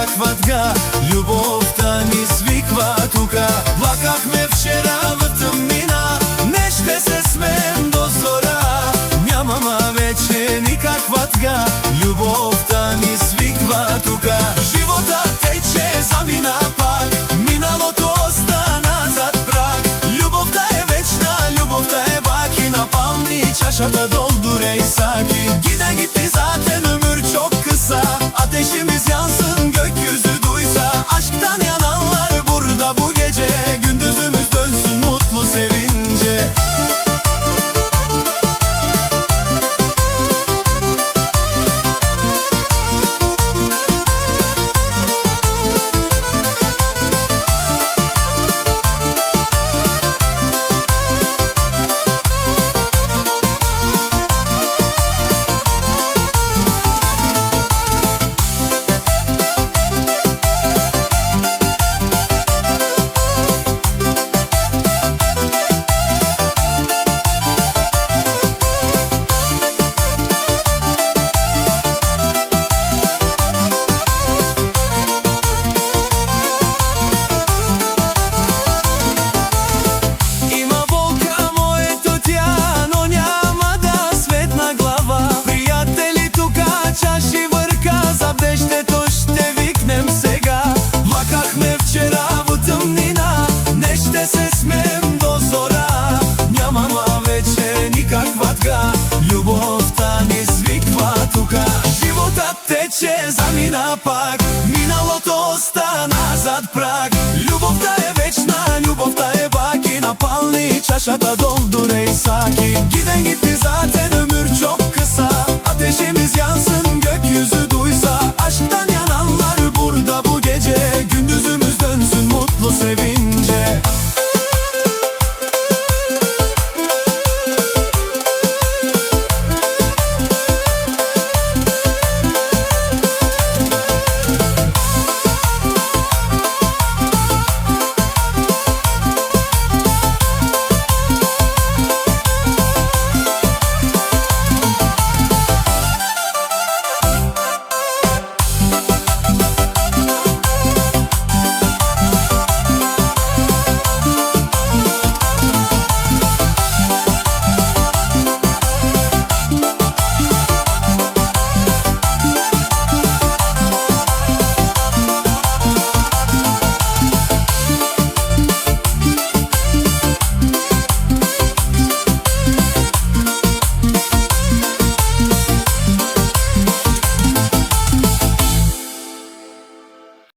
никаква тга, љубовта ни свиква тука. Плакахме вчера в тъмнина, не ще се смеем до зора. Нямама вече никаква тга, љубовта ни свиква тука. Живота тече, замина пак, миналото остана зад праг. Љубовта е вечна, љубовта е бак и напълни чашата doldur ey sakin. Gide gitti zaten ömür çok kısa, ateşimiz yansın gökyüzü duysa. Aşktan yananlar burada bu gece, gündüzümüz dönsün mutlu sevince. Љубовта ни свиква тука. Животът тече, замина пак, миналото остана зад праг. Љубовта е вечна, љубовта е бак и напълни чашата